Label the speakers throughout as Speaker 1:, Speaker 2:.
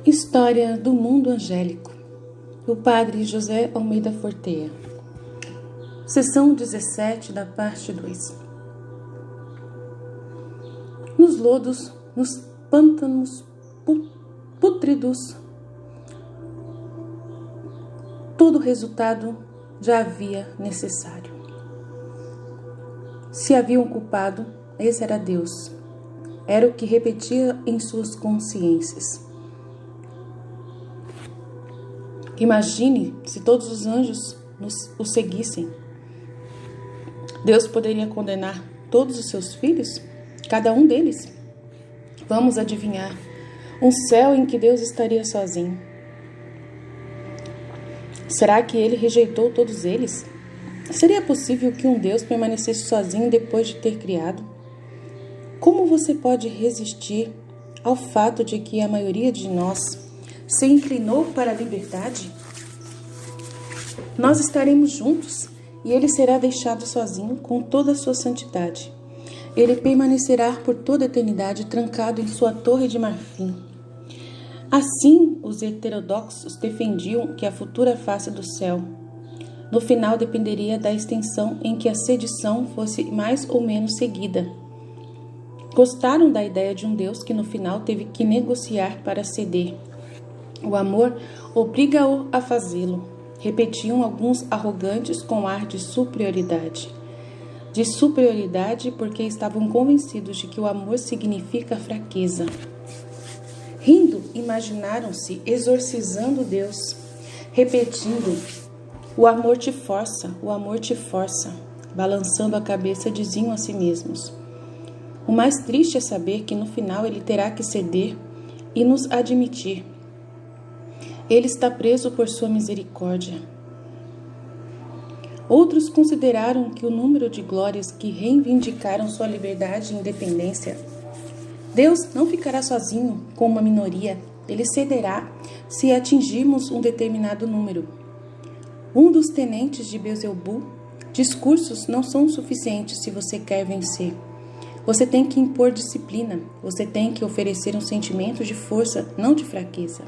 Speaker 1: História do Mundo Angélico, do Padre José Almeida Forteia. Seção 17 da parte 2. Nos lodos, nos pântanos pútridos, todo resultado já havia necessário. Se havia um culpado, esse era Deus. Era o que repetia em suas consciências. Imagine se todos os anjos o seguissem. Deus poderia condenar todos os seus filhos? Cada um deles? Vamos adivinhar. Um céu em que Deus estaria sozinho. Será que ele rejeitou todos eles? Seria possível que um Deus permanecesse sozinho depois de ter criado? Como você pode resistir ao fato de que a maioria de nós se inclinou para a liberdade? Nós estaremos juntos e ele será deixado sozinho com toda a sua santidade. Ele permanecerá por toda a eternidade trancado em sua torre de marfim. Assim, os heterodoxos defendiam que a futura face do céu, no final, dependeria da extensão em que a sedição fosse mais ou menos seguida. Gostaram da ideia de um Deus que no final teve que negociar para ceder. O amor obriga-o a fazê-lo, repetiam alguns arrogantes com ar de superioridade. De superioridade porque estavam convencidos de que o amor significa fraqueza. Rindo, imaginaram-se exorcizando Deus, repetindo: "O amor te força, o amor te força", balançando a cabeça diziam a si mesmos. O mais triste é saber que no final ele terá que ceder e nos admitir. Ele está preso por sua misericórdia. Outros consideraram que o número de glórias que reivindicaram sua liberdade e independência. Deus não ficará sozinho com uma minoria, ele cederá se atingirmos um determinado número. Um dos tenentes de Beelzebul: discursos não são suficientes se você quer vencer. Você tem que impor disciplina, você tem que oferecer um sentimento de força, não de fraqueza.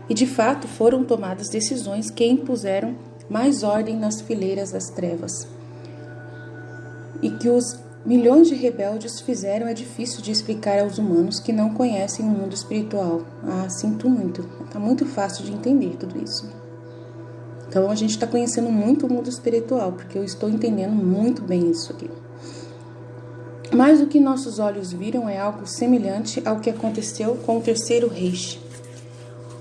Speaker 1: E de fato foram tomadas decisões que impuseram mais ordem nas fileiras das trevas. E que os milhões de rebeldes fizeram é difícil de explicar aos humanos que não conhecem o mundo espiritual. Sinto muito, está muito fácil de entender tudo isso. Então a gente está conhecendo muito o mundo espiritual, porque eu estou entendendo muito bem isso aqui. Mas o que nossos olhos viram é algo semelhante ao que aconteceu com o terceiro Reich.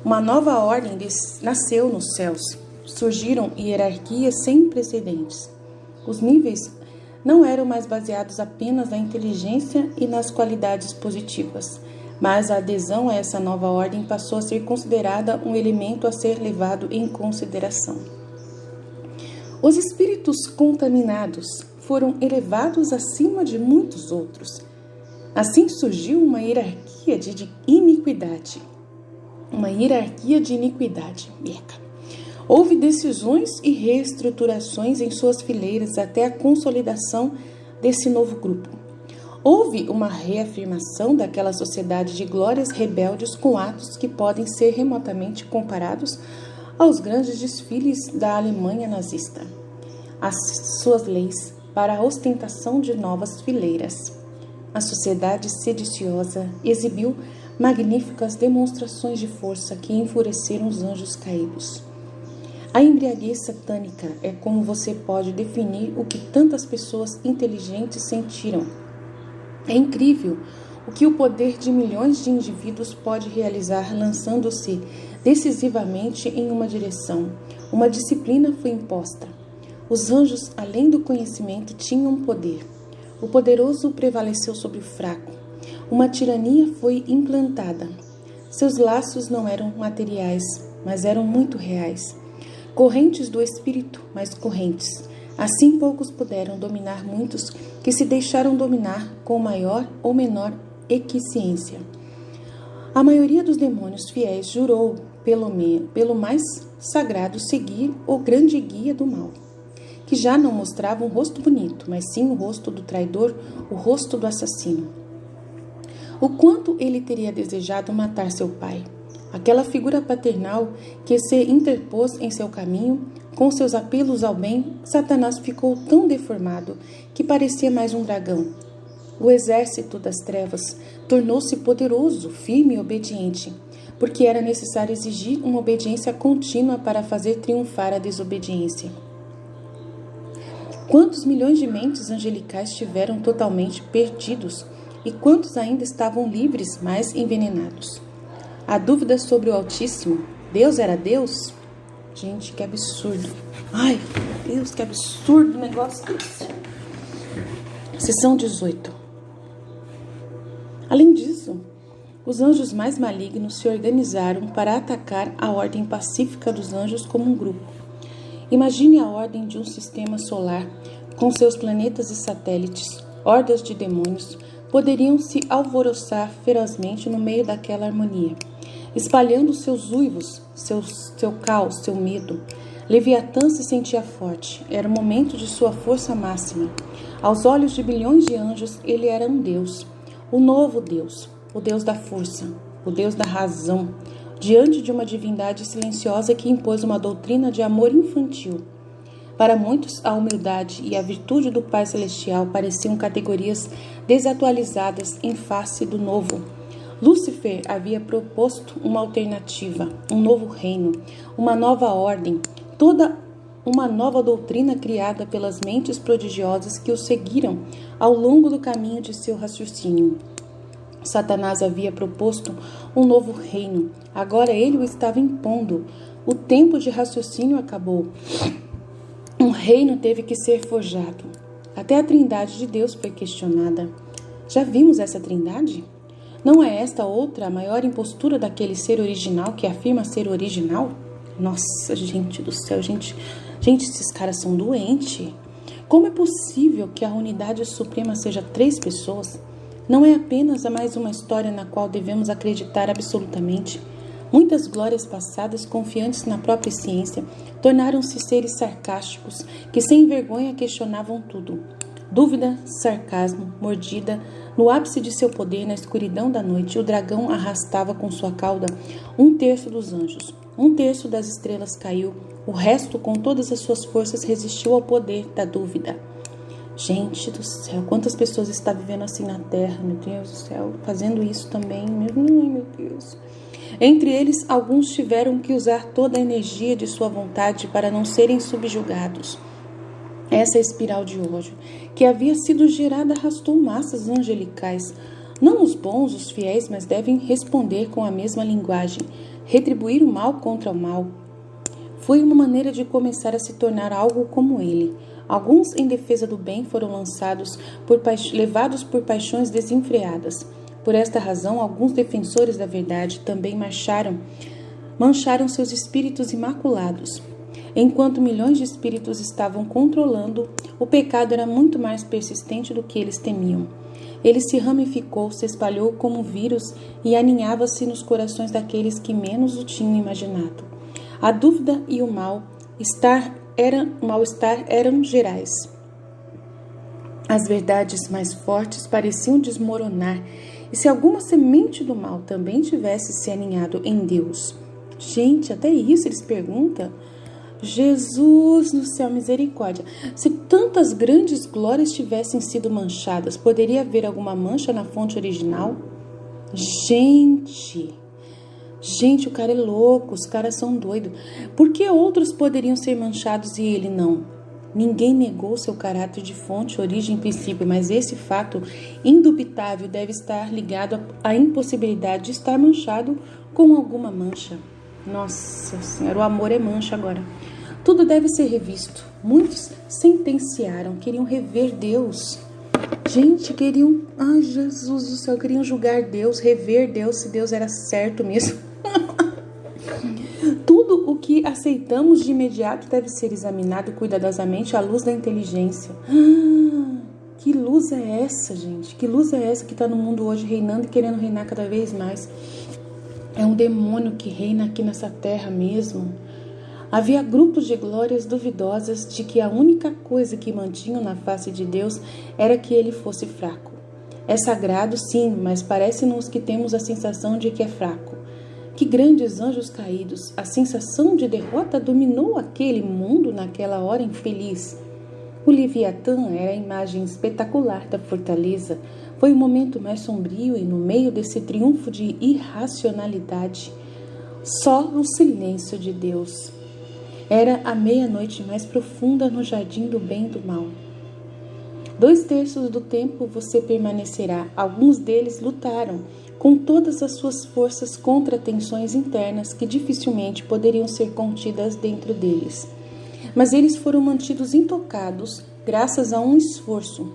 Speaker 1: Uma nova ordem nasceu nos céus. Surgiram hierarquias sem precedentes. Os níveis não eram mais baseados apenas na inteligência e nas qualidades positivas, mas a adesão a essa nova ordem passou a ser considerada um elemento a ser levado em consideração. Os espíritos contaminados foram elevados acima de muitos outros. Assim surgiu uma hierarquia de iniquidade. Uma hierarquia de iniquidade. Houve decisões e reestruturações em suas fileiras até a consolidação desse novo grupo. Houve uma reafirmação daquela sociedade de glórias rebeldes com atos que podem ser remotamente comparados aos grandes desfiles da Alemanha nazista. As suas leis para a ostentação de novas fileiras. A sociedade sediciosa exibiu magníficas demonstrações de força que enfureceram os anjos caídos. A embriaguez satânica é como você pode definir o que tantas pessoas inteligentes sentiram. É incrível o que o poder de milhões de indivíduos pode realizar lançando-se decisivamente em uma direção. Uma disciplina foi imposta. Os anjos, além do conhecimento, tinham poder. O poderoso prevaleceu sobre o fraco. Uma tirania foi implantada. Seus laços não eram materiais, mas eram muito reais. Correntes do espírito, mas correntes. Assim poucos puderam dominar muitos que se deixaram dominar com maior ou menor eficiência. A maioria dos demônios fiéis jurou, pelo mais sagrado, seguir o grande guia do mal, que já não mostrava um rosto bonito, mas sim o rosto do traidor, o rosto do assassino. O quanto ele teria desejado matar seu pai. Aquela figura paternal que se interpôs em seu caminho, com seus apelos ao bem, Satanás ficou tão deformado que parecia mais um dragão. O exército das trevas tornou-se poderoso, firme e obediente, porque era necessário exigir uma obediência contínua para fazer triunfar a desobediência. Quantos milhões de mentes angelicais estiveram totalmente perdidos e quantos ainda estavam livres, mas envenenados? A dúvida sobre o Altíssimo, Deus era Deus? Gente, que absurdo. Ai, meu Deus, que absurdo negócio desse. Seção 18. Além disso, os anjos mais malignos se organizaram para atacar a ordem pacífica dos anjos como um grupo. Imagine a ordem de um sistema solar com seus planetas e satélites. Hordas de demônios poderiam se alvoroçar ferozmente no meio daquela harmonia, espalhando seus uivos, seu caos, seu medo. Leviatã se sentia forte. Era o momento de sua força máxima. Aos olhos de bilhões de anjos, ele era um Deus. O novo Deus, o Deus da força, o Deus da razão, diante de uma divindade silenciosa que impôs uma doutrina de amor infantil. Para muitos, a humildade e a virtude do Pai Celestial pareciam categorias desatualizadas em face do novo. Lúcifer havia proposto uma alternativa, um novo reino, uma nova ordem, toda uma nova doutrina criada pelas mentes prodigiosas que o seguiram ao longo do caminho de seu raciocínio. Satanás havia proposto um novo reino, agora ele o estava impondo. O tempo de raciocínio acabou. Um reino teve que ser forjado. Até a trindade de Deus foi questionada. Já vimos essa trindade? Não é esta outra a maior impostura daquele ser original que afirma ser original? Nossa, gente do céu, gente, esses caras são doentes. Como é possível que a unidade suprema seja 3 pessoas? Não é apenas mais uma história na qual devemos acreditar absolutamente. Muitas glórias passadas, confiantes na própria ciência, tornaram-se seres sarcásticos que sem vergonha questionavam tudo. Dúvida, sarcasmo, mordida, no ápice de seu poder, na escuridão da noite, o dragão arrastava com sua cauda 1/3 dos anjos. 1/3 das estrelas caiu, o resto, com todas as suas forças, resistiu ao poder da dúvida. Gente do céu, quantas pessoas estão vivendo assim na Terra, meu Deus do céu, fazendo isso também, meu Deus. Entre eles, alguns tiveram que usar toda a energia de sua vontade para não serem subjugados. Essa espiral de ódio que havia sido gerada arrastou massas angelicais. Não os bons, os fiéis, mas devem responder com a mesma linguagem, retribuir o mal contra o mal. Foi uma maneira de começar a se tornar algo como ele. Alguns em defesa do bem foram levados por paixões desenfreadas. Por esta razão, alguns defensores da verdade também mancharam seus espíritos imaculados. Enquanto milhões de espíritos estavam controlando, o pecado era muito mais persistente do que eles temiam. Ele se ramificou, se espalhou como um vírus e aninhava-se nos corações daqueles que menos o tinham imaginado. A dúvida e o mal-estar eram gerais. As verdades mais fortes pareciam desmoronar, e se alguma semente do mal também tivesse se aninhado em Deus? Gente, até isso eles perguntam. Jesus no céu, misericórdia. Se tantas grandes glórias tivessem sido manchadas, poderia haver alguma mancha na fonte original? Gente, o cara é louco, os caras são doidos. Por que outros poderiam ser manchados e ele não? Ninguém negou seu caráter de fonte, origem e princípio, mas esse fato indubitável deve estar ligado à impossibilidade de estar manchado com alguma mancha. Nossa Senhora, o amor é mancha agora. Tudo deve ser revisto. Muitos sentenciaram, queriam rever Deus. Gente, ai Jesus do céu, queriam julgar Deus, rever Deus, se Deus era certo mesmo. Tudo o que aceitamos de imediato deve ser examinado cuidadosamente à luz da inteligência. Que luz é essa, gente? Que luz é essa que está no mundo hoje reinando e querendo reinar cada vez mais? É um demônio que reina aqui nessa terra mesmo. Havia grupos de glórias duvidosas de que a única coisa que mantinham na face de Deus era que ele fosse fraco. É sagrado, sim, mas parece-nos que temos a sensação de que é fraco. Que grandes anjos caídos! A sensação de derrota dominou aquele mundo naquela hora infeliz. O Leviatã era a imagem espetacular da fortaleza. Foi o momento mais sombrio e no meio desse triunfo de irracionalidade, só o silêncio de Deus. Era a meia-noite mais profunda no jardim do bem e do mal. 2/3 do tempo você permanecerá. Alguns deles lutaram com todas as suas forças contra tensões internas que dificilmente poderiam ser contidas dentro deles. Mas eles foram mantidos intocados graças a um esforço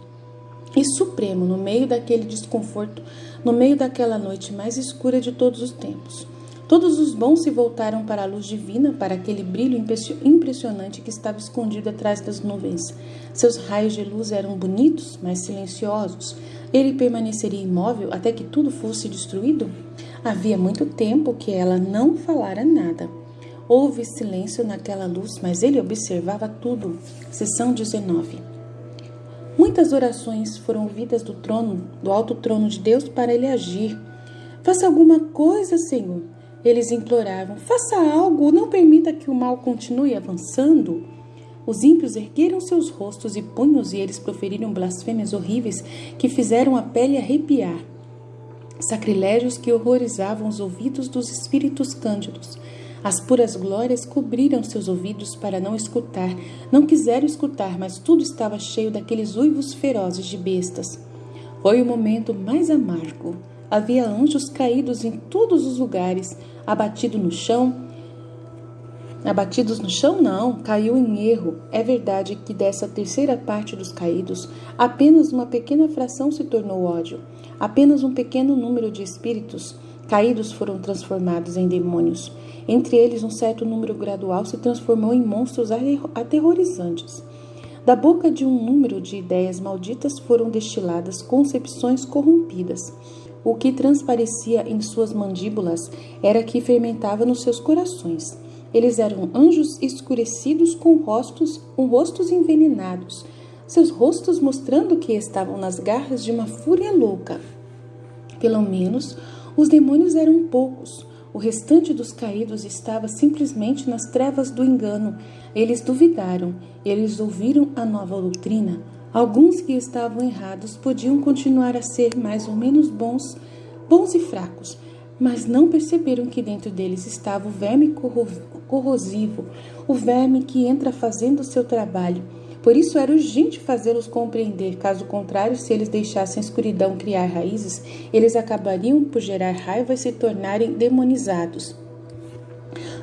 Speaker 1: supremo no meio daquele desconforto, no meio daquela noite mais escura de todos os tempos. Todos os bons se voltaram para a luz divina, para aquele brilho impressionante que estava escondido atrás das nuvens. Seus raios de luz eram bonitos, mas silenciosos. Ele permaneceria imóvel até que tudo fosse destruído? Havia muito tempo que ela não falara nada. Houve silêncio naquela luz, mas ele observava tudo. Seção 19. Muitas orações foram ouvidas do trono, do alto trono de Deus para ele agir. Faça alguma coisa, Senhor. Eles imploravam, faça algo, não permita que o mal continue avançando. Os ímpios ergueram seus rostos e punhos e eles proferiram blasfêmias horríveis que fizeram a pele arrepiar. Sacrilégios que horrorizavam os ouvidos dos espíritos cândidos. As puras glórias cobriram seus ouvidos para não escutar. Não quiseram escutar, mas tudo estava cheio daqueles uivos ferozes de bestas. Foi o momento mais amargo. Havia anjos caídos em todos os lugares, abatidos no chão, não, caiu em erro. É verdade que dessa terceira parte dos caídos, apenas uma pequena fração se tornou ódio. Apenas um pequeno número de espíritos caídos foram transformados em demônios. Entre eles, um certo número gradual se transformou em monstros aterrorizantes. Da boca de um número de ideias malditas foram destiladas concepções corrompidas. O que transparecia em suas mandíbulas era que fermentava nos seus corações. Eles eram anjos escurecidos com rostos envenenados, seus rostos mostrando que estavam nas garras de uma fúria louca. Pelo menos, os demônios eram poucos. O restante dos caídos estava simplesmente nas trevas do engano. Eles duvidaram, eles ouviram a nova doutrina. Alguns que estavam errados podiam continuar a ser mais ou menos bons e fracos, mas não perceberam que dentro deles estava o verme corrosivo, o verme que entra fazendo o seu trabalho. Por isso era urgente fazê-los compreender, caso contrário, se eles deixassem a escuridão criar raízes, eles acabariam por gerar raiva e se tornarem demonizados.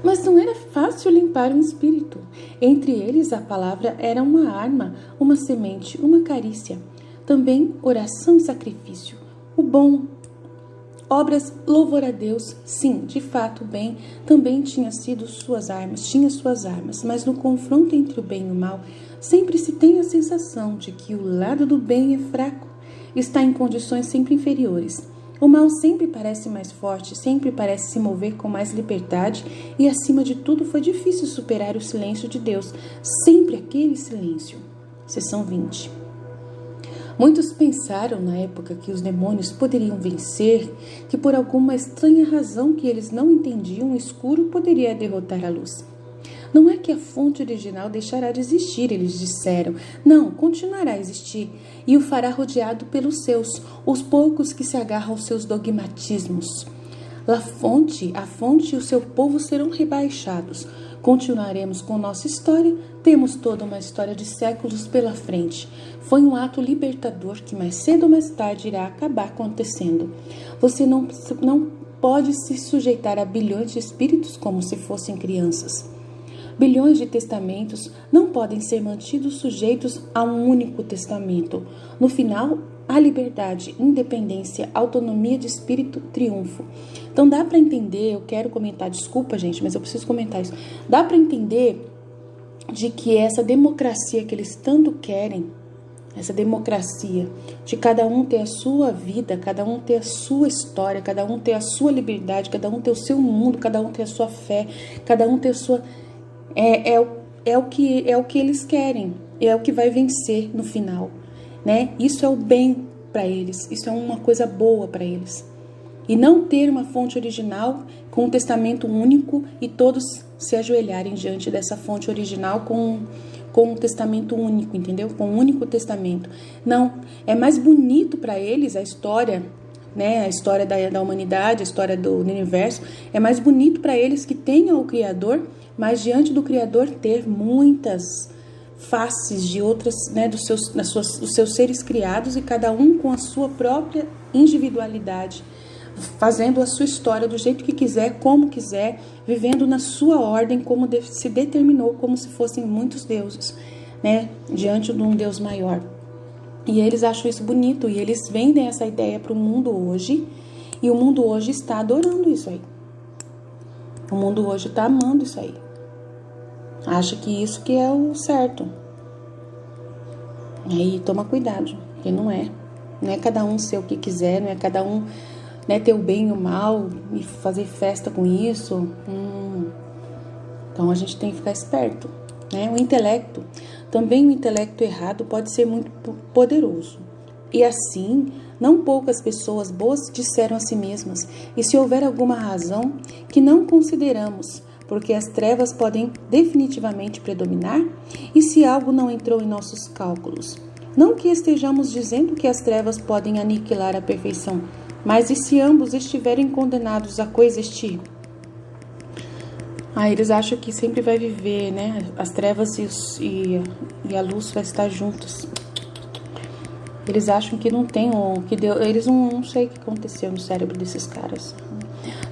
Speaker 1: Mas não era fácil limpar um espírito. Entre eles, a palavra era uma arma, uma semente, uma carícia. Também oração e sacrifício. O bom. Obras, louvor a Deus. Sim, de fato, o bem também tinha suas armas, mas no confronto entre o bem e o mal, sempre se tem a sensação de que o lado do bem é fraco, está em condições sempre inferiores. O mal sempre parece mais forte, sempre parece se mover com mais liberdade e, acima de tudo, foi difícil superar o silêncio de Deus, sempre aquele silêncio. Seção 20. Muitos pensaram na época que os demônios poderiam vencer, que por alguma estranha razão que eles não entendiam, o escuro poderia derrotar a luz. Não é que a fonte original deixará de existir, eles disseram. Não, continuará a existir e o fará rodeado pelos seus, os poucos que se agarram aos seus dogmatismos. A fonte e o seu povo serão rebaixados. Continuaremos com nossa história, temos toda uma história de séculos pela frente. Foi um ato libertador que mais cedo ou mais tarde irá acabar acontecendo. Você não pode se sujeitar a bilhões de espíritos como se fossem crianças. Bilhões de testamentos não podem ser mantidos sujeitos a um único testamento. No final, a liberdade, independência, autonomia de espírito, triunfo. Então dá para entender, eu quero comentar, desculpa gente, mas eu preciso comentar isso. Dá para entender de que essa democracia que eles tanto querem, essa democracia de cada um ter a sua vida, cada um ter a sua história, cada um ter a sua liberdade, cada um ter o seu mundo, cada um ter a sua fé, cada um ter a sua... É o que eles querem, é o que vai vencer no final, né? Isso é o bem para eles, isso é uma coisa boa para eles. e não ter uma fonte original com um testamento único e todos se ajoelharem diante dessa fonte original com um testamento único, entendeu? Com um único testamento. Não, é mais bonito para eles a história, né? A história da humanidade, a história do universo, é mais bonito para eles que tenham o Criador, mas diante do Criador ter muitas faces de outras, né, dos seus seres criados e cada um com a sua própria individualidade, fazendo a sua história do jeito que quiser, como quiser, vivendo na sua ordem, como se determinou, como se fossem muitos deuses, né, diante de um Deus maior. E eles acham isso bonito, e eles vendem essa ideia para o mundo hoje, e o mundo hoje está adorando isso aí. O mundo hoje está amando isso aí. Acha que isso que é o certo. Aí toma cuidado, porque não é. Não é cada um ser o que quiser, não é cada um, né, ter o bem e o mal e fazer festa com isso. Então a gente tem que ficar esperto, né? O intelecto, também o intelecto errado pode ser muito poderoso. E assim, não poucas pessoas boas disseram a si mesmas, e se houver alguma razão que não consideramos, porque as trevas podem definitivamente predominar, e se algo não entrou em nossos cálculos. Não que estejamos dizendo que as trevas podem aniquilar a perfeição, mas e se ambos estiverem condenados a coexistir? Eles acham que sempre vai viver, né? As trevas e a luz vai estar juntas. Eles acham que não tem, que Deus, eles não sei o que aconteceu no cérebro desses caras.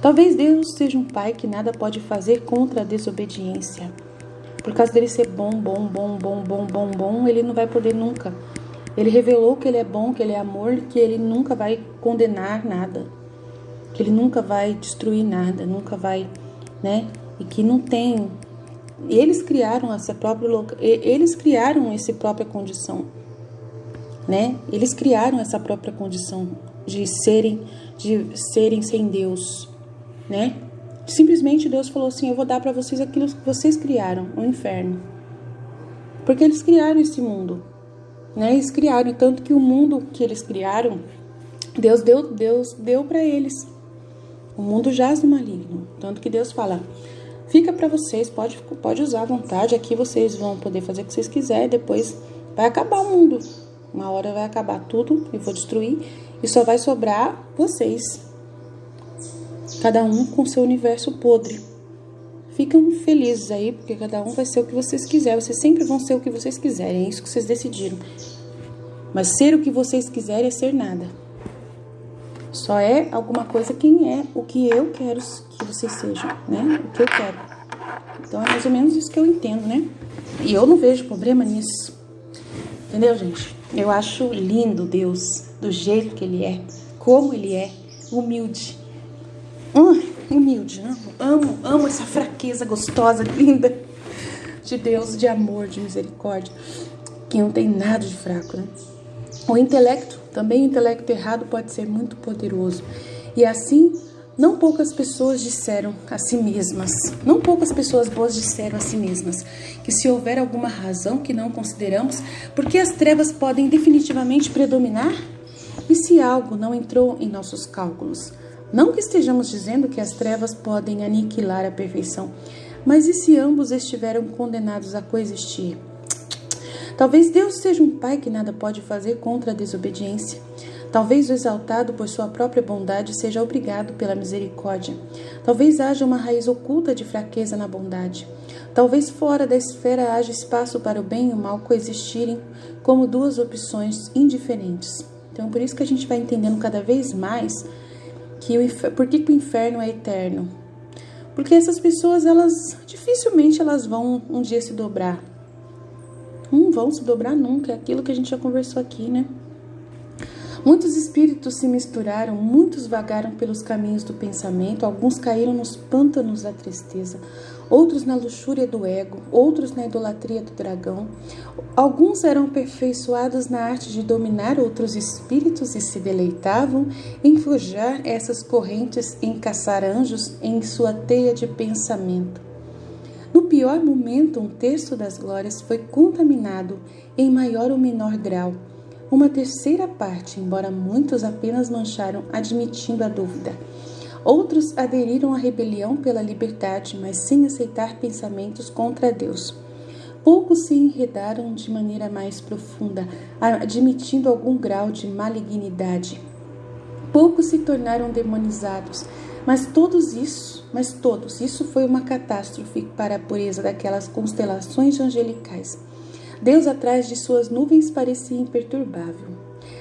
Speaker 1: Talvez Deus seja um pai que nada pode fazer contra a desobediência. Por causa dele ser bom, ele não vai poder nunca. Ele revelou que ele é bom, que ele é amor, que ele nunca vai condenar nada. Que ele nunca vai destruir nada, nunca vai, né? E que não tem... Eles criaram essa própria condição, né? Eles criaram essa própria condição de serem sem Deus, né? Simplesmente Deus falou assim: eu vou dar para vocês aquilo que vocês criaram, o inferno. Porque eles criaram esse mundo, né? Eles criaram, tanto que o mundo que eles criaram, Deus deu para eles. O mundo jaz no maligno, tanto que Deus fala: fica para vocês, pode usar à vontade, aqui vocês vão poder fazer o que vocês quiserem, depois vai acabar o mundo. Uma hora vai acabar tudo, eu vou destruir, e só vai sobrar vocês. Cada um com seu universo podre. Ficam felizes aí, porque cada um vai ser o que vocês quiserem. Vocês sempre vão ser o que vocês quiserem, é isso que vocês decidiram. Mas ser o que vocês quiserem é ser nada. Só é alguma coisa quem é o que eu quero que vocês sejam, né? O que eu quero. Então é mais ou menos isso que eu entendo, né? E eu não vejo problema nisso. Entendeu, gente? Eu acho lindo Deus, do jeito que Ele é, como Ele é, humilde. Humilde, né? Amo essa fraqueza gostosa, linda de Deus, de amor, de misericórdia, que não tem nada de fraco, né? O intelecto, também o intelecto errado pode ser muito poderoso. E assim, não poucas pessoas disseram a si mesmas, não poucas pessoas boas disseram a si mesmas, que se houver alguma razão que não consideramos, porque as trevas podem definitivamente predominar? E se algo não entrou em nossos cálculos? Não que estejamos dizendo que as trevas podem aniquilar a perfeição, mas e se ambos estiveram condenados a coexistir? Talvez Deus seja um pai que nada pode fazer contra a desobediência. Talvez o exaltado por sua própria bondade seja obrigado pela misericórdia. Talvez haja uma raiz oculta de fraqueza na bondade. Talvez fora da esfera haja espaço para o bem e o mal coexistirem como duas opções indiferentes. Então, por isso que a gente vai entendendo cada vez mais por que o inferno é eterno. Porque essas pessoas, dificilmente elas vão um dia se dobrar. Não vão se dobrar nunca, é aquilo que a gente já conversou aqui, né? Muitos espíritos se misturaram, muitos vagaram pelos caminhos do pensamento, alguns caíram nos pântanos da tristeza, outros na luxúria do ego, outros na idolatria do dragão. Alguns eram aperfeiçoados na arte de dominar outros espíritos e se deleitavam em forjar essas correntes, em caçar anjos em sua teia de pensamento. No pior momento, um terço das glórias foi contaminado em maior ou menor grau, uma terceira parte, embora muitos apenas mancharam admitindo a dúvida. Outros aderiram à rebelião pela liberdade, mas sem aceitar pensamentos contra Deus. Poucos se enredaram de maneira mais profunda, admitindo algum grau de malignidade. Poucos se tornaram demonizados, mas todos, isso foi uma catástrofe para a pureza daquelas constelações angelicais. Deus atrás de suas nuvens parecia imperturbável.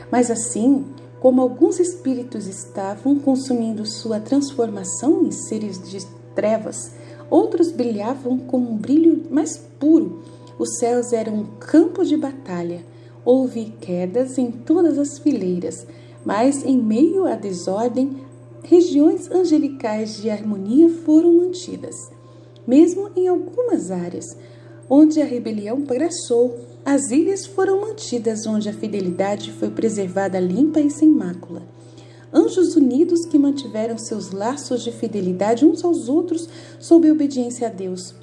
Speaker 1: Mas assim, como alguns espíritos estavam consumindo sua transformação em seres de trevas, outros brilhavam com um brilho mais puro. Os céus eram um campo de batalha. Houve quedas em todas as fileiras, mas em meio à desordem, regiões angelicais de harmonia foram mantidas. Mesmo em algumas áreas, onde a rebelião graçou, as ilhas foram mantidas onde a fidelidade foi preservada limpa e sem mácula. Anjos unidos que mantiveram seus laços de fidelidade uns aos outros sob obediência a Deus.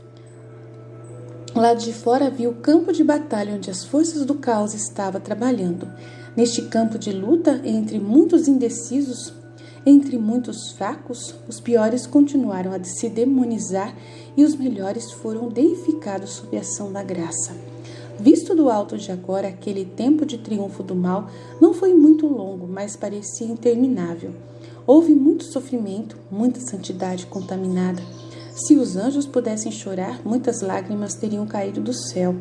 Speaker 1: Lá de fora havia o campo de batalha onde as forças do caos estavam trabalhando. Neste campo de luta, entre muitos indecisos, entre muitos fracos, os piores continuaram a se demonizar e os melhores foram deificados sob a ação da graça. Visto do alto de agora, aquele tempo de triunfo do mal não foi muito longo, mas parecia interminável. Houve muito sofrimento, muita santidade contaminada. Se os anjos pudessem chorar, muitas lágrimas teriam caído do céu.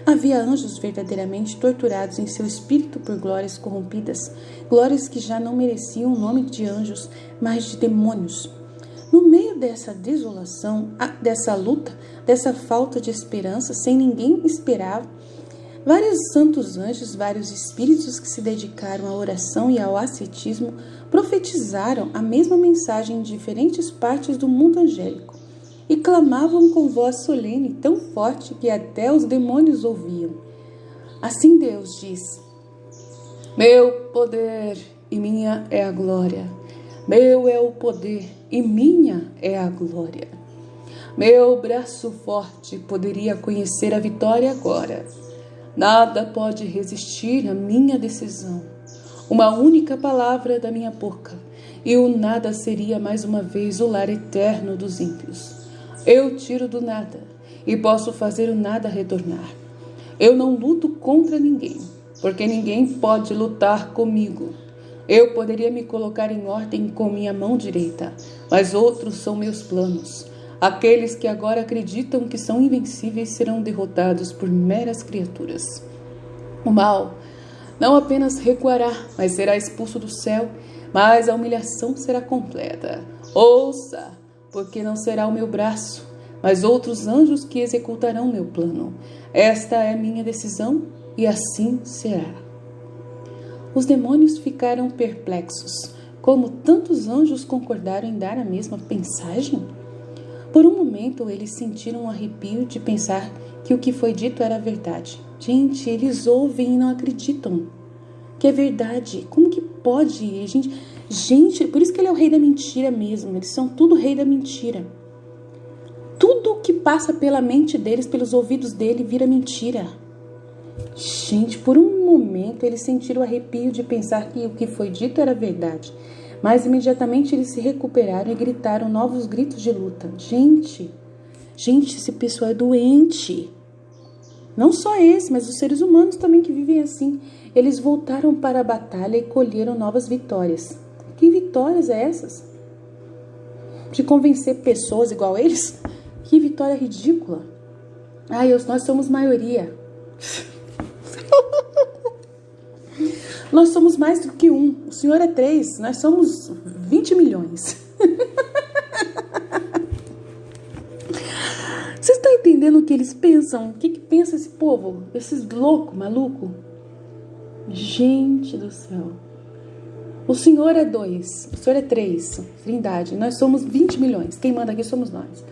Speaker 1: Havia anjos verdadeiramente torturados em seu espírito por glórias corrompidas, glórias que já não mereciam o nome de anjos, mas de demônios. No meio dessa desolação, dessa luta, dessa falta de esperança, sem ninguém esperar, vários santos anjos, vários espíritos que se dedicaram à oração e ao ascetismo, profetizaram a mesma mensagem em diferentes partes do mundo angélico e clamavam com voz solene tão forte que até os demônios ouviam. Assim Deus diz: meu poder e minha é a glória. Meu é o poder e minha é a glória. Meu braço forte poderia conhecer a vitória agora. Nada pode resistir à minha decisão. Uma única palavra da minha boca, e o nada seria mais uma vez o lar eterno dos ímpios. Eu tiro do nada, e posso fazer o nada retornar. Eu não luto contra ninguém, porque ninguém pode lutar comigo. Eu poderia me colocar em ordem com minha mão direita, mas outros são meus planos. Aqueles que agora acreditam que são invencíveis serão derrotados por meras criaturas. O mal não apenas recuará, mas será expulso do céu, mas a humilhação será completa. Ouça, porque não será o meu braço, mas outros anjos que executarão meu plano. Esta é minha decisão e assim será. Os demônios ficaram perplexos. Como tantos anjos concordaram em dar a mesma mensagem? Por um momento, eles sentiram um arrepio de pensar que o que foi dito era verdade. Gente, eles ouvem e não acreditam que é verdade. Como que pode? Gente, por isso que ele é o rei da mentira mesmo. Eles são tudo rei da mentira. Tudo que passa pela mente deles, pelos ouvidos dele, vira mentira. Gente, por um momento eles sentiram o arrepio de pensar que o que foi dito era verdade. Mas imediatamente eles se recuperaram e gritaram novos gritos de luta. Gente, esse pessoal é doente. Não só esse, mas os seres humanos também que vivem assim. Eles voltaram para a batalha e colheram novas vitórias. Que vitórias é essas? De convencer pessoas igual eles? Que vitória ridícula. Nós somos maioria. Nós somos mais do que um. O Senhor é 3. Nós somos 20 milhões. Vocês estão entendendo o que eles pensam? O que pensa esse povo? Esses loucos, malucos? Gente do céu. O Senhor é 2. O Senhor é 3. Trindade. Nós somos 20 milhões. Quem manda aqui somos nós.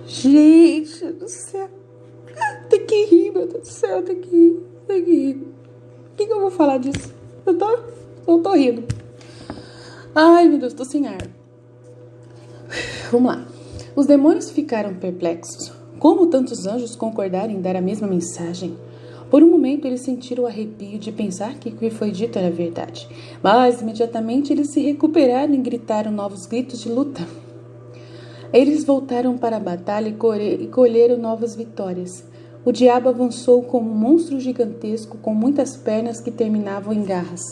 Speaker 1: Gente do céu. Tem que rir, meu Deus do céu. Tem que rir. O que eu vou falar disso? Eu tô rindo. Ai, meu Deus, tô sem ar. Vamos lá. Os demônios ficaram perplexos. Como tantos anjos concordaram em dar a mesma mensagem? Por um momento eles sentiram o arrepio de pensar que o que foi dito era verdade, mas imediatamente eles se recuperaram e gritaram novos gritos de luta. Eles voltaram para a batalha e colheram novas vitórias. O diabo avançou como um monstro gigantesco com muitas pernas que terminavam em garras.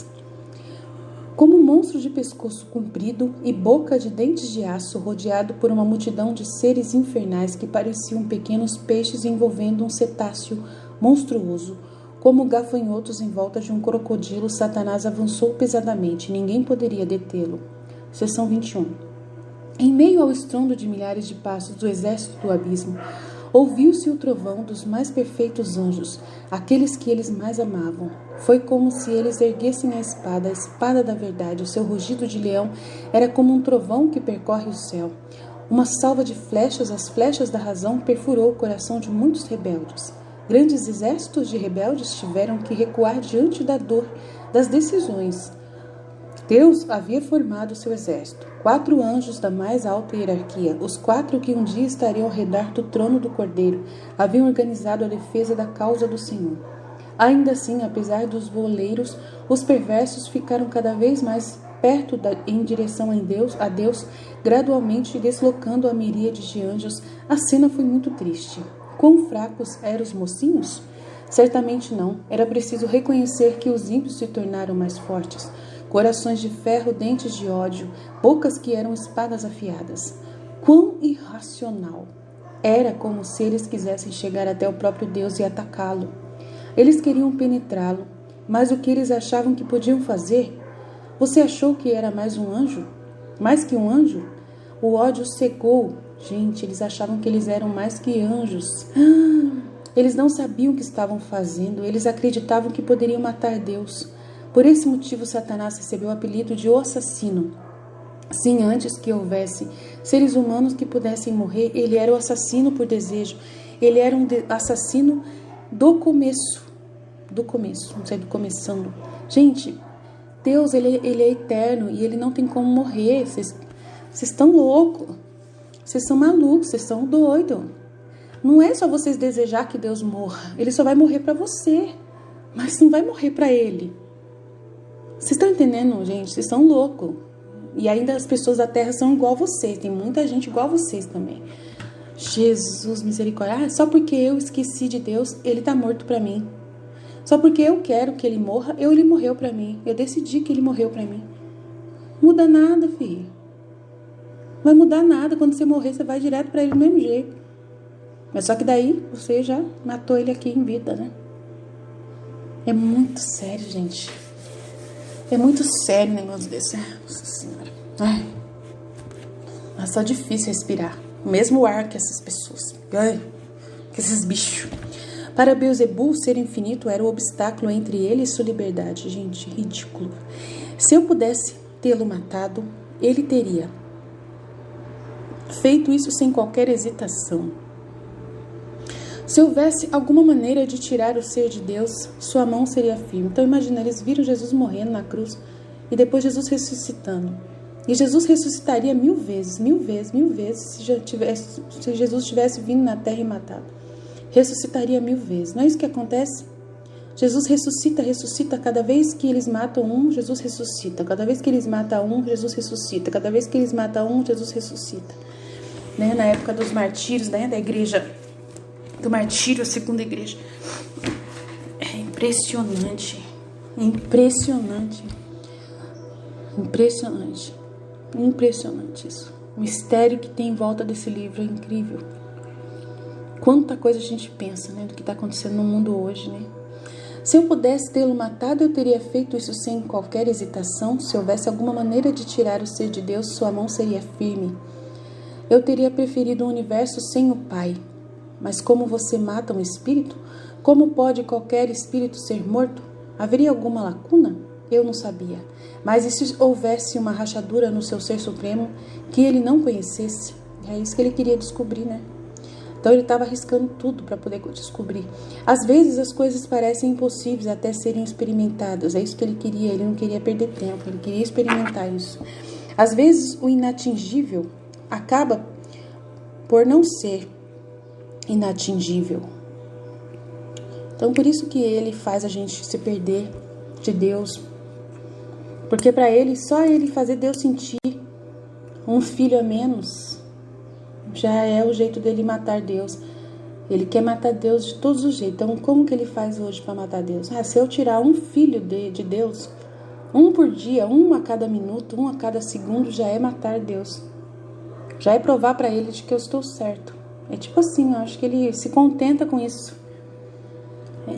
Speaker 1: Como um monstro de pescoço comprido e boca de dentes de aço, rodeado por uma multidão de seres infernais que pareciam pequenos peixes envolvendo um cetáceo monstruoso. Como gafanhotos em volta de um crocodilo, Satanás avançou pesadamente. Ninguém poderia detê-lo. Seção 21. Em meio ao estrondo de milhares de passos do exército do abismo, ouviu-se o trovão dos mais perfeitos anjos, aqueles que eles mais amavam. Foi como se eles erguessem a espada da verdade. O seu rugido de leão era como um trovão que percorre o céu. Uma salva de flechas, as flechas da razão, perfurou o coração de muitos rebeldes. Grandes exércitos de rebeldes tiveram que recuar diante da dor das decisões. Deus havia formado seu exército, 4 anjos da mais alta hierarquia, os 4 que um dia estariam ao redor do trono do Cordeiro, haviam organizado a defesa da causa do Senhor. Ainda assim, apesar dos voleiros, os perversos ficaram cada vez mais perto em direção a Deus, gradualmente deslocando a miríade de anjos. A cena foi muito triste. Quão fracos eram os mocinhos? Certamente não. Era preciso reconhecer que os ímpios se tornaram mais fortes. Corações de ferro, dentes de ódio, bocas que eram espadas afiadas. Quão irracional! Era como se eles quisessem chegar até o próprio Deus e atacá-lo. Eles queriam penetrá-lo, mas o que eles achavam que podiam fazer? Você achou que era mais um anjo? Mais que um anjo? O ódio cegou. Gente, eles achavam que eles eram mais que anjos. Eles não sabiam o que estavam fazendo. Eles acreditavam que poderiam matar Deus. Por esse motivo, Satanás recebeu o apelido de O Assassino. Sim, antes que houvesse seres humanos que pudessem morrer, ele era o assassino por desejo. Ele era um assassino do começo. Do começo, não sei, do começando. Gente, Deus, ele é eterno e ele não tem como morrer. Vocês estão loucos. Vocês são malucos, vocês são doidos. Não é só vocês desejar que Deus morra. Ele só vai morrer para você, mas não vai morrer para ele. Vocês estão entendendo, gente? Vocês são loucos. E ainda as pessoas da terra são igual a vocês. Tem muita gente igual a vocês também. Jesus, misericórdia. Só porque eu esqueci de Deus, ele tá morto para mim. Só porque eu quero que ele morra, ele morreu para mim. Eu decidi que ele morreu para mim. Muda nada, filho. Não vai mudar nada. Quando você morrer, você vai direto para ele do mesmo jeito. Mas só que daí, você já matou ele aqui em vida, né? É muito sério, gente. É muito sério um negócio desse. Nossa Senhora. Ai. É só difícil respirar. O mesmo ar que essas pessoas. Ai. Que esses bichos. Para Beelzebul, ser infinito era o obstáculo entre ele e sua liberdade. Gente, ridículo. Se eu pudesse tê-lo matado, ele teria feito isso sem qualquer hesitação. Se houvesse alguma maneira de tirar o ser de Deus, sua mão seria firme. Então imagina, eles viram Jesus morrendo na cruz e depois Jesus ressuscitando. E Jesus ressuscitaria 1000 vezes, 1000 vezes, 1000 vezes se Jesus tivesse vindo na terra e matado. Ressuscitaria 1000 vezes. Não é isso que acontece? Jesus ressuscita. Cada vez que eles matam um, Jesus ressuscita. Cada vez que eles matam um, Jesus ressuscita. Cada vez que eles matam um, Jesus ressuscita. Né? Na época dos martírios, né? Da igreja, do martírio, a segunda igreja. É impressionante. Impressionante. Impressionante. Impressionante isso. O mistério que tem em volta desse livro é incrível. Quanta coisa a gente pensa, né, do que está acontecendo no mundo hoje, né? Se eu pudesse tê-lo matado, eu teria feito isso sem qualquer hesitação. Se houvesse alguma maneira de tirar o ser de Deus, sua mão seria firme. Eu teria preferido um universo sem o Pai. Mas como você mata um espírito? Como pode qualquer espírito ser morto? Haveria alguma lacuna? Eu não sabia. Mas e se houvesse uma rachadura no seu ser supremo que ele não conhecesse? É isso que ele queria descobrir, né? Então ele estava arriscando tudo para poder descobrir. Às vezes as coisas parecem impossíveis até serem experimentadas. É isso que ele queria. Ele não queria perder tempo. Ele queria experimentar isso. Às vezes o inatingível acaba por não ser inatingível. Então, por isso que ele faz a gente se perder de Deus. Porque para ele, só ele fazer Deus sentir um filho a menos, já é o jeito dele matar Deus. Ele quer matar Deus de todos os jeitos. Então, como que ele faz hoje para matar Deus? Se eu tirar um filho de Deus, um por dia, um a cada minuto, um a cada segundo, já é matar Deus. Já é provar para ele de que eu estou certo. É tipo assim, eu acho que ele se contenta com isso.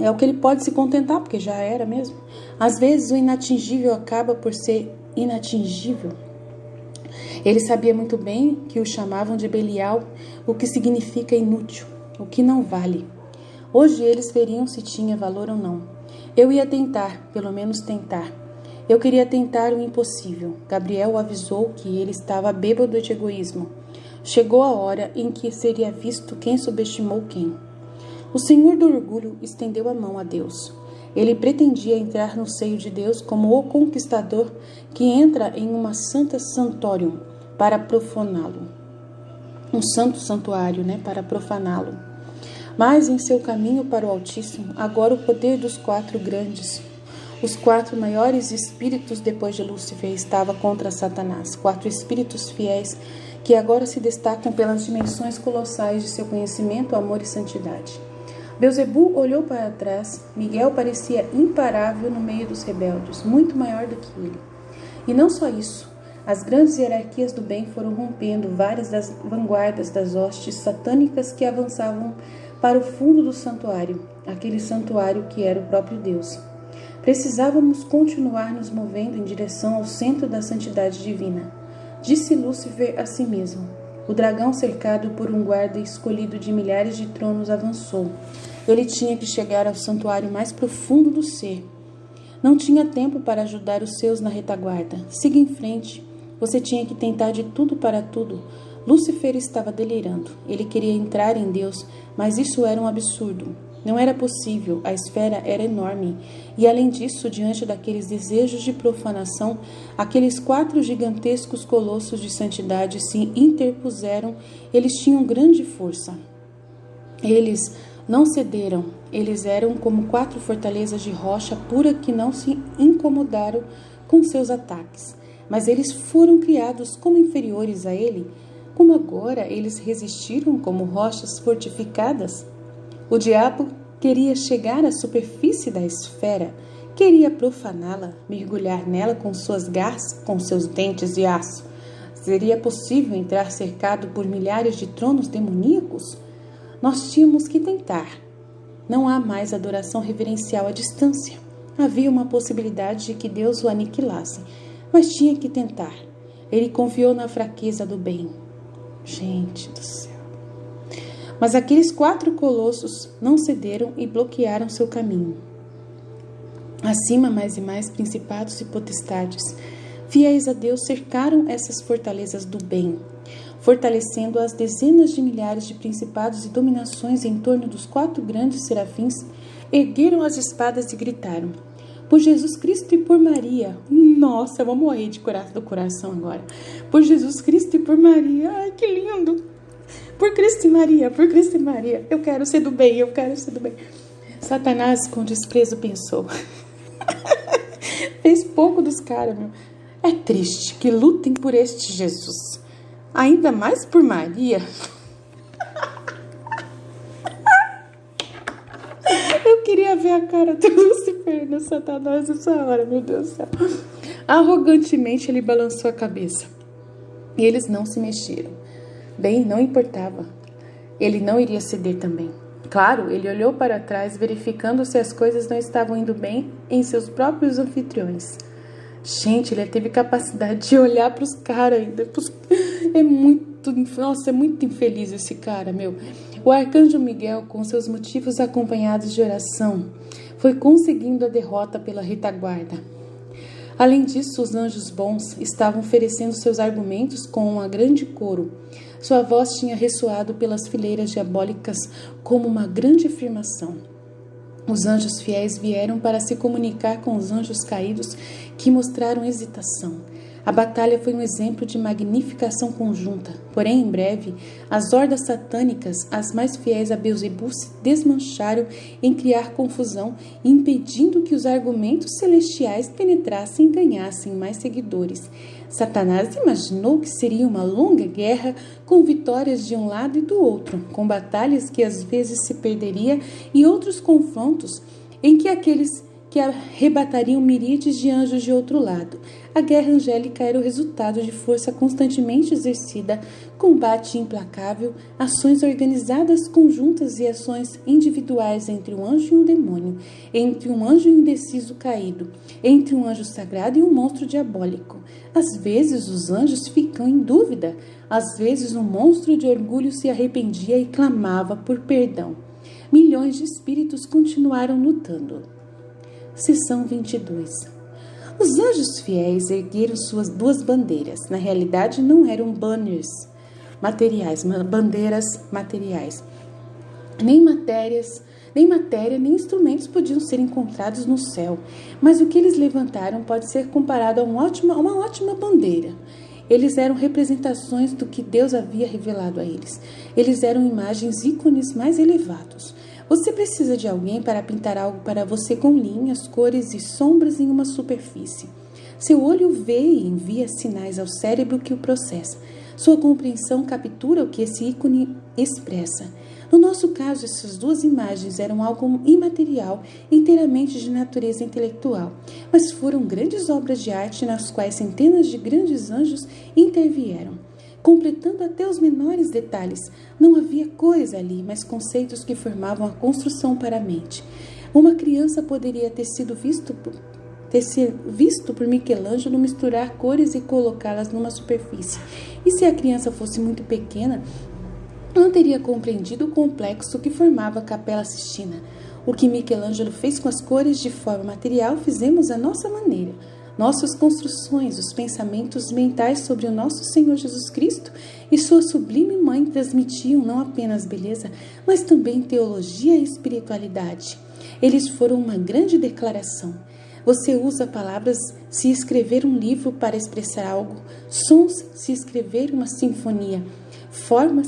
Speaker 1: É o que ele pode se contentar, porque já era mesmo. Às vezes o inatingível acaba por ser inatingível. Ele sabia muito bem que o chamavam de Belial, o que significa inútil, o que não vale. Hoje eles veriam se tinha valor ou não. Eu ia tentar, pelo menos tentar. Eu queria tentar o impossível. Gabriel avisou que ele estava bêbado de egoísmo. Chegou a hora em que seria visto quem subestimou quem. O senhor do orgulho estendeu a mão a Deus. Ele pretendia entrar no seio de Deus como o conquistador que entra em uma santa santuário para profaná-lo. Um santo santuário, para profaná-lo. Mas em seu caminho para o Altíssimo, agora o poder dos 4 grandes, os 4 maiores espíritos depois de Lúcifer estava contra Satanás. 4 espíritos fiéis que agora se destacam pelas dimensões colossais de seu conhecimento, amor e santidade. Beelzebul olhou para trás. Miguel parecia imparável no meio dos rebeldes, muito maior do que ele. E não só isso. As grandes hierarquias do bem foram rompendo várias das vanguardas das hostes satânicas que avançavam para o fundo do santuário, aquele santuário que era o próprio Deus. Precisávamos continuar nos movendo em direção ao centro da santidade divina. Disse Lúcifer a si mesmo. O dragão, cercado por um guarda escolhido de milhares de tronos, avançou. Ele tinha que chegar ao santuário mais profundo do ser. Não tinha tempo para ajudar os seus na retaguarda. Siga em frente. Você tinha que tentar de tudo para tudo. Lúcifer estava delirando. Ele queria entrar em Deus, mas isso era um absurdo. Não era possível, a esfera era enorme. E além disso, diante daqueles desejos de profanação, aqueles 4 gigantescos colossos de santidade se interpuseram. Eles tinham grande força. Eles não cederam. Eles eram como 4 fortalezas de rocha pura que não se incomodaram com seus ataques. Mas eles foram criados como inferiores a ele, como agora eles resistiram como rochas fortificadas. O diabo queria chegar à superfície da esfera, queria profaná-la, mergulhar nela com suas garras, com seus dentes de aço. Seria possível entrar cercado por milhares de tronos demoníacos? Nós tínhamos que tentar. Não há mais adoração reverencial à distância. Havia uma possibilidade de que Deus o aniquilasse, mas tinha que tentar. Ele confiou na fraqueza do bem. Gente do céu. Mas aqueles 4 colossos não cederam e bloquearam seu caminho. Acima, mais e mais principados e potestades, fiéis a Deus, cercaram essas fortalezas do bem, fortalecendo as dezenas de milhares de principados e dominações em torno dos 4 grandes serafins, ergueram as espadas e gritaram: por Jesus Cristo e por Maria. Nossa, eu vou morrer do coração agora. Por Jesus Cristo e por Maria. Ai, que lindo. Por Cristo e Maria, por Cristo e Maria. Eu quero ser do bem, eu quero ser do bem. Satanás, com desprezo, pensou. Fez pouco dos caras, meu. É triste que lutem por este Jesus. Ainda mais por Maria. Eu queria ver a cara do Lúcifer no Satanás nessa hora, meu Deus do céu. Arrogantemente ele balançou a cabeça. E eles não se mexeram. Bem, não importava. Ele não iria ceder também. Claro, ele olhou para trás, verificando se as coisas não estavam indo bem em seus próprios anfitriões. Gente, ele teve capacidade de olhar para os caras ainda. É muito infeliz esse cara, meu. O arcanjo Miguel, com seus motivos acompanhados de oração, foi conseguindo a derrota pela retaguarda. Além disso, os anjos bons estavam oferecendo seus argumentos com um grande coro. Sua voz tinha ressoado pelas fileiras diabólicas como uma grande afirmação. Os anjos fiéis vieram para se comunicar com os anjos caídos, que mostraram hesitação. A batalha foi um exemplo de magnificação conjunta. Porém, em breve, as hordas satânicas, as mais fiéis a Beelzebul, se desmancharam em criar confusão, impedindo que os argumentos celestiais penetrassem e ganhassem mais seguidores. Satanás imaginou que seria uma longa guerra com vitórias de um lado e do outro, com batalhas que às vezes se perderia e outros confrontos em que aqueles que arrebatariam miríades de anjos de outro lado. A guerra angélica era o resultado de força constantemente exercida, combate implacável, ações organizadas conjuntas e ações individuais entre um anjo e um demônio, entre um anjo indeciso caído, entre um anjo sagrado e um monstro diabólico. Às vezes os anjos ficam em dúvida, às vezes o monstro de orgulho se arrependia e clamava por perdão. Milhões de espíritos continuaram lutando. Seção 22. Os anjos fiéis ergueram suas duas bandeiras. Na realidade, não eram banners materiais, bandeiras materiais. Nem matéria, nem instrumentos podiam ser encontrados no céu. Mas o que eles levantaram pode ser comparado a uma ótima bandeira. Eles eram representações do que Deus havia revelado a eles. Eles eram imagens, ícones mais elevados. Você precisa de alguém para pintar algo para você com linhas, cores e sombras em uma superfície. Seu olho vê e envia sinais ao cérebro que o processa. Sua compreensão captura o que esse ícone expressa. No nosso caso, essas duas imagens eram algo imaterial, inteiramente de natureza intelectual, mas foram grandes obras de arte nas quais centenas de grandes anjos intervieram. Completando até os menores detalhes, não havia coisa ali, mas conceitos que formavam a construção para a mente. Uma criança poderia ter sido visto por Michelangelo misturar cores e colocá-las numa superfície. E se a criança fosse muito pequena, não teria compreendido o complexo que formava a Capela Sistina. O que Michelangelo fez com as cores de forma material, fizemos à nossa maneira. Nossas construções, os pensamentos mentais sobre o nosso Senhor Jesus Cristo e sua sublime mãe transmitiam não apenas beleza, mas também teologia e espiritualidade. Eles foram uma grande declaração. Você usa palavras se escrever um livro para expressar algo, sons se escrever uma sinfonia, formas,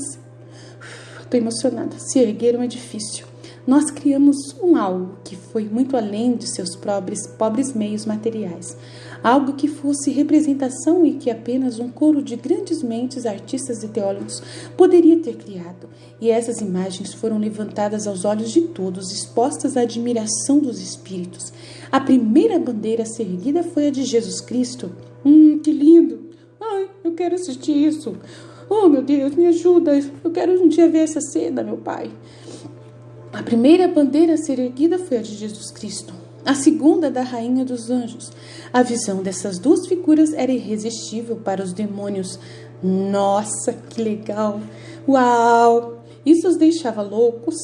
Speaker 1: estou emocionada, se erguer um edifício. Nós criamos um algo que foi muito além de seus pobres meios materiais. Algo que fosse representação e que apenas um coro de grandes mentes, artistas e teólogos poderia ter criado. E essas imagens foram levantadas aos olhos de todos, expostas à admiração dos espíritos. A primeira bandeira a ser erguida foi a de Jesus Cristo. Que lindo! Ai, eu quero assistir isso. Oh, meu Deus, me ajuda. Eu quero um dia ver essa cena, meu Pai. A primeira bandeira a ser erguida foi a de Jesus Cristo, a segunda da Rainha dos Anjos. A visão dessas duas figuras era irresistível para os demônios. Nossa, que legal! Uau! Isso os deixava loucos.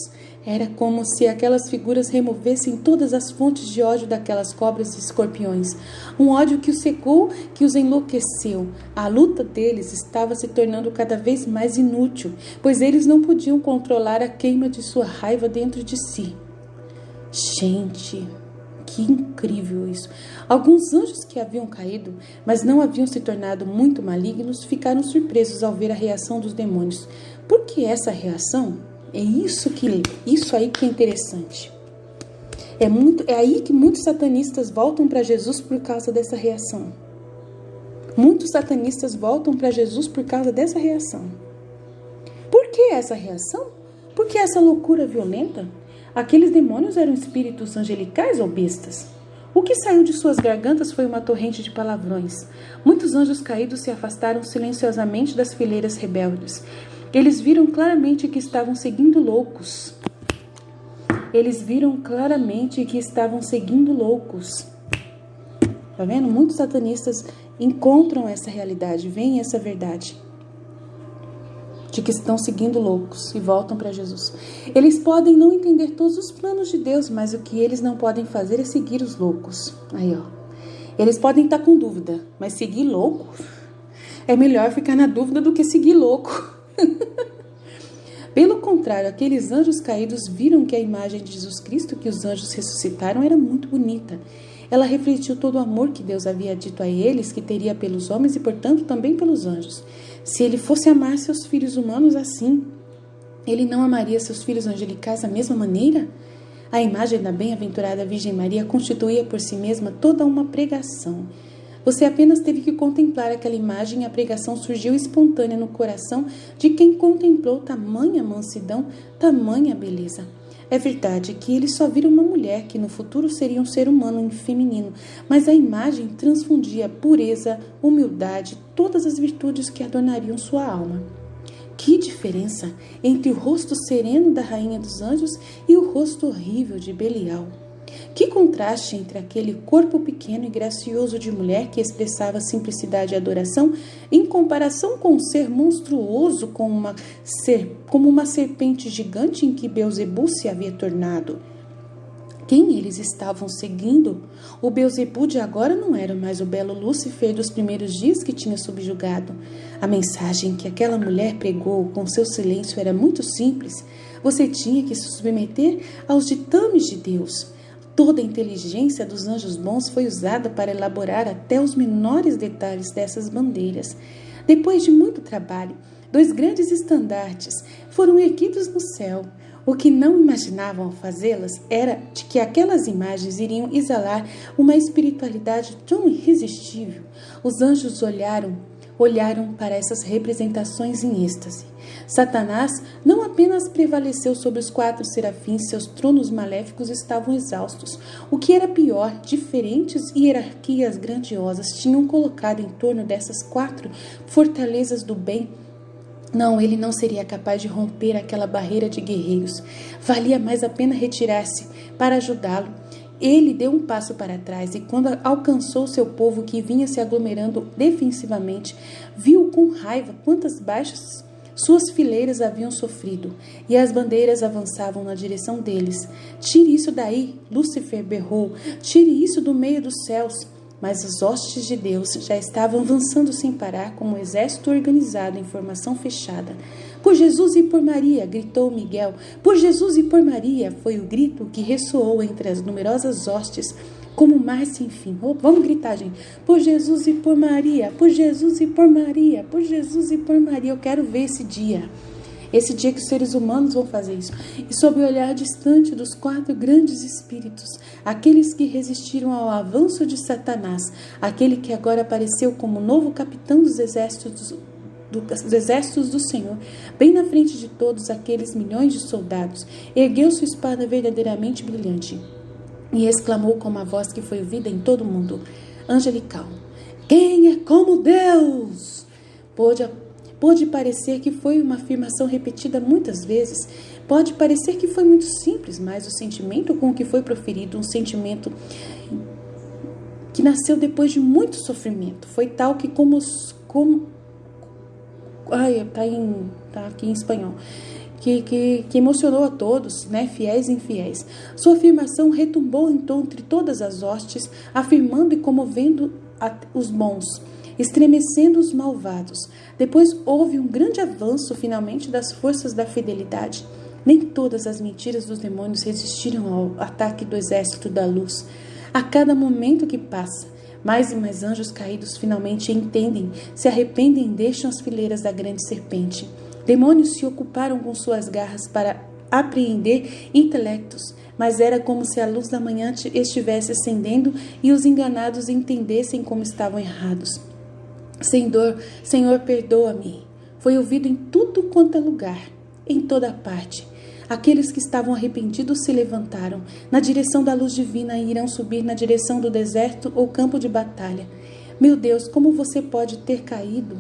Speaker 1: Era como se aquelas figuras removessem todas as fontes de ódio daquelas cobras e escorpiões. Um ódio que os cegou, que os enlouqueceu. A luta deles estava se tornando cada vez mais inútil, pois eles não podiam controlar a queima de sua raiva dentro de si. Gente, que incrível isso! Alguns anjos que haviam caído, mas não haviam se tornado muito malignos, ficaram surpresos ao ver a reação dos demônios. Por que essa reação? É isso aí que é interessante. É aí que muitos satanistas voltam para Jesus por causa dessa reação. Muitos satanistas voltam para Jesus por causa dessa reação. Por que essa reação? Por que essa loucura violenta? Aqueles demônios eram espíritos angelicais ou bestas? O que saiu de suas gargantas foi uma torrente de palavrões. Muitos anjos caídos se afastaram silenciosamente das fileiras rebeldes. Eles viram claramente que estavam seguindo loucos. Tá vendo? Muitos satanistas encontram essa realidade, veem essa verdade de que estão seguindo loucos e voltam para Jesus. Eles podem não entender todos os planos de Deus, mas o que eles não podem fazer é seguir os loucos. Aí, ó. Eles podem estar com dúvida, mas seguir louco é melhor ficar na dúvida do que seguir louco. Pelo contrário, aqueles anjos caídos viram que a imagem de Jesus Cristo que os anjos ressuscitaram era muito bonita. Ela refletiu todo o amor que Deus havia dito a eles que teria pelos homens e, portanto, também pelos anjos. Se ele fosse amar seus filhos humanos assim, ele não amaria seus filhos angelicais da mesma maneira? A imagem da bem-aventurada Virgem Maria constituía por si mesma toda uma pregação. Você apenas teve que contemplar aquela imagem e a pregação surgiu espontânea no coração de quem contemplou tamanha mansidão, tamanha beleza. É verdade que eles só viram uma mulher que no futuro seria um ser humano feminino, mas a imagem transfundia pureza, humildade, todas as virtudes que adornariam sua alma. Que diferença entre o rosto sereno da Rainha dos Anjos e o rosto horrível de Belial! Que contraste entre aquele corpo pequeno e gracioso de mulher que expressava simplicidade e adoração, em comparação com um ser monstruoso como uma serpente gigante em que Beelzebu se havia tornado. Quem eles estavam seguindo? O Beelzebu de agora não era mais o belo Lúcifer dos primeiros dias que tinha subjugado. A mensagem que aquela mulher pregou com seu silêncio era muito simples. Você tinha que se submeter aos ditames de Deus. Toda a inteligência dos anjos bons foi usada para elaborar até os menores detalhes dessas bandeiras. Depois de muito trabalho, 2 grandes estandartes foram erguidos no céu. O que não imaginavam ao fazê-las era de que aquelas imagens iriam exalar uma espiritualidade tão irresistível. Os anjos olharam para essas representações em êxtase. Satanás não apenas prevaleceu sobre os 4 serafins, seus tronos maléficos estavam exaustos. O que era pior, diferentes hierarquias grandiosas tinham colocado em torno dessas 4 fortalezas do bem. Não, ele não seria capaz de romper aquela barreira de guerreiros. Valia mais a pena retirar-se para ajudá-lo. Ele deu um passo para trás e, quando alcançou seu povo que vinha se aglomerando defensivamente, viu com raiva quantas baixas suas fileiras haviam sofrido, e as bandeiras avançavam na direção deles. Tire isso daí, Lúcifer berrou, tire isso do meio dos céus. Mas os hostes de Deus já estavam avançando sem parar como um exército organizado em formação fechada. Por Jesus e por Maria, gritou Miguel. Por Jesus e por Maria, foi o grito que ressoou entre as numerosas hostes, como um mar sem fim. Oh, vamos gritar, gente. Por Jesus e por Maria, por Jesus e por Maria, por Jesus e por Maria. Eu quero ver esse dia. Esse dia que os seres humanos vão fazer isso. E sob o olhar distante dos 4 grandes espíritos, aqueles que resistiram ao avanço de Satanás, aquele que agora apareceu como novo capitão dos exércitos do Senhor, bem na frente de todos aqueles milhões de soldados, ergueu sua espada verdadeiramente brilhante e exclamou com uma voz que foi ouvida em todo o mundo, angelical: quem é como Deus? Pode parecer que foi uma afirmação repetida muitas vezes, pode parecer que foi muito simples, mas o sentimento com que foi proferido, um sentimento que nasceu depois de muito sofrimento, foi tal que tá aqui em espanhol, que emocionou a todos, né, fiéis e infiéis. Sua afirmação retumbou então entre todas as hostes, afirmando e comovendo os bons, estremecendo os malvados. Depois houve um grande avanço finalmente das forças da fidelidade. Nem todas as mentiras dos demônios resistiram ao ataque do exército da luz. A cada momento que passa, mais e mais anjos caídos finalmente entendem, se arrependem e deixam as fileiras da grande serpente. Demônios se ocuparam com suas garras para apreender intelectos, mas era como se a luz da manhã estivesse acendendo e os enganados entendessem como estavam errados. Senhor, perdoa-me. Foi ouvido em tudo quanto é lugar, em toda parte. Aqueles que estavam arrependidos se levantaram na direção da luz divina e irão subir na direção do deserto ou campo de batalha. Meu Deus, como você pode ter caído?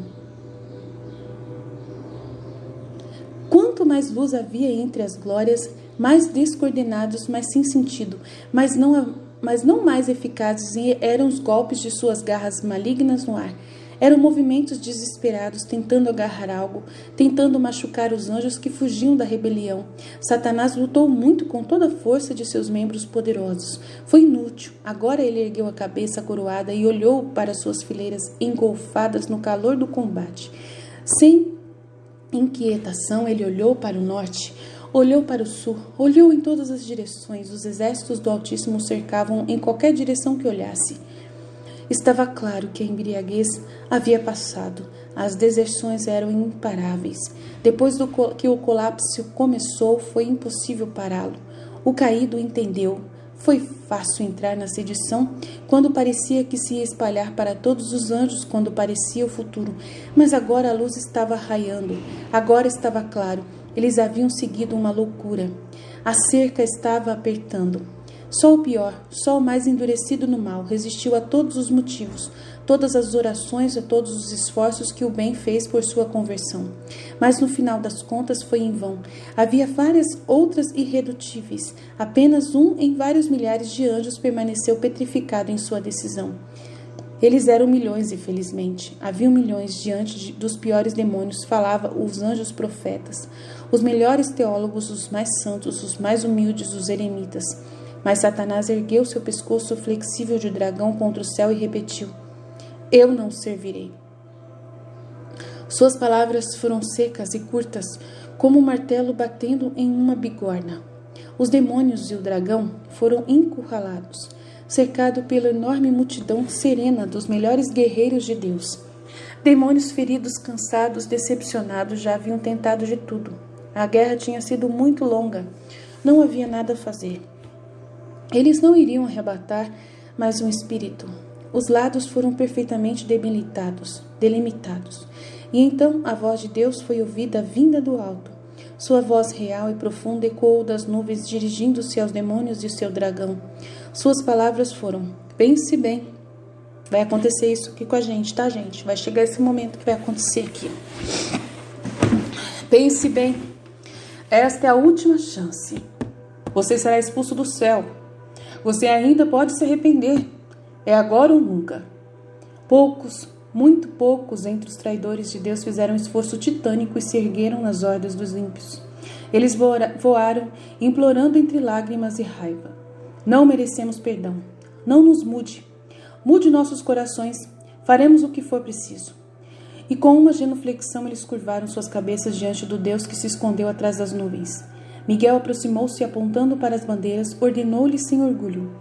Speaker 1: Quanto mais luz havia entre as glórias, mais descoordenados, mais sem sentido, mas não mais eficazes eram os golpes de suas garras malignas no ar. Eram movimentos desesperados, tentando agarrar algo, tentando machucar os anjos que fugiam da rebelião. Satanás lutou muito com toda a força de seus membros poderosos. Foi inútil. Agora ele ergueu a cabeça coroada e olhou para suas fileiras engolfadas no calor do combate. Sem inquietação, ele olhou para o norte, Olhou para o sul, olhou em todas as direções. Os exércitos do Altíssimo o cercavam em qualquer direção que olhasse. Estava claro que a embriaguez havia passado. As deserções eram imparáveis. Depois que o colapso começou, foi impossível pará-lo. O caído entendeu. Foi fácil entrar na sedição quando parecia que se ia espalhar para todos os anjos quando parecia o futuro. Mas agora a luz estava raiando. Agora estava claro. Eles haviam seguido uma loucura. A cerca estava apertando. Só o pior, só o mais endurecido no mal, resistiu a todos os motivos, todas as orações, a todos os esforços que o bem fez por sua conversão. Mas no final das contas foi em vão. Havia várias outras irredutíveis. Apenas um em vários milhares de anjos permaneceu petrificado em sua decisão. Eles eram milhões, infelizmente. Havia milhões diante dos piores demônios, falavam os anjos profetas, os melhores teólogos, os mais santos, os mais humildes, os eremitas. Mas Satanás ergueu seu pescoço flexível de dragão contra o céu e repetiu: Eu não servirei. Suas palavras foram secas e curtas, como um martelo batendo em uma bigorna. Os demônios e o dragão foram encurralados, cercado pela enorme multidão serena dos melhores guerreiros de Deus. Demônios feridos, cansados, decepcionados, já haviam tentado de tudo. A guerra tinha sido muito longa. Não havia nada a fazer. Eles não iriam arrebatar mais um espírito. Os lados foram perfeitamente delimitados. E então a voz de Deus foi ouvida vinda do alto. Sua voz real e profunda ecoou das nuvens, dirigindo-se aos demônios e seu dragão. Suas palavras foram: pense bem. Vai acontecer isso aqui com a gente, tá, gente? Vai chegar esse momento que vai acontecer aqui. Pense bem. Esta é a última chance. Você será expulso do céu. Você ainda pode se arrepender. É agora ou nunca. Poucos, muito poucos entre os traidores de Deus fizeram um esforço titânico e se ergueram nas hordas dos ímpios. Eles voaram, implorando entre lágrimas e raiva: Não merecemos perdão. Não nos mude. Mude nossos corações. Faremos o que for preciso. E com uma genuflexão eles curvaram suas cabeças diante do Deus que se escondeu atrás das nuvens. Miguel aproximou-se e, apontando para as bandeiras, ordenou-lhes sem orgulho: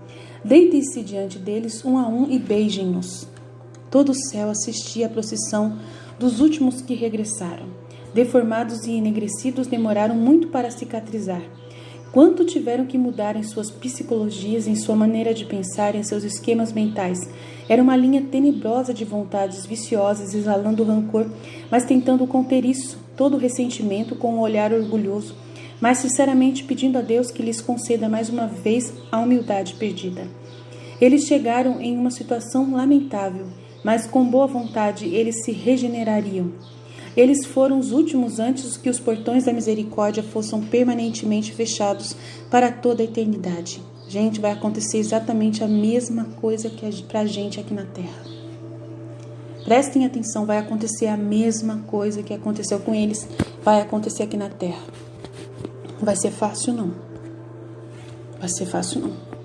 Speaker 1: Deitem-se diante deles um a um e beijem-nos. Todo o céu assistia à procissão dos últimos que regressaram. Deformados e enegrecidos, demoraram muito para cicatrizar. Quanto tiveram que mudar em suas psicologias, em sua maneira de pensar, em seus esquemas mentais. Era uma linha tenebrosa de vontades viciosas, exalando rancor, mas tentando conter isso, todo o ressentimento, com um olhar orgulhoso, mas sinceramente pedindo a Deus que lhes conceda mais uma vez a humildade perdida. Eles chegaram em uma situação lamentável, mas com boa vontade eles se regenerariam. Eles foram os últimos antes que os portões da misericórdia fossem permanentemente fechados para toda a eternidade. Gente, vai acontecer exatamente a mesma coisa que para a gente aqui na Terra. Prestem atenção, vai acontecer a mesma coisa que aconteceu com eles, vai acontecer aqui na Terra. Vai ser fácil, não. Vai ser fácil, não.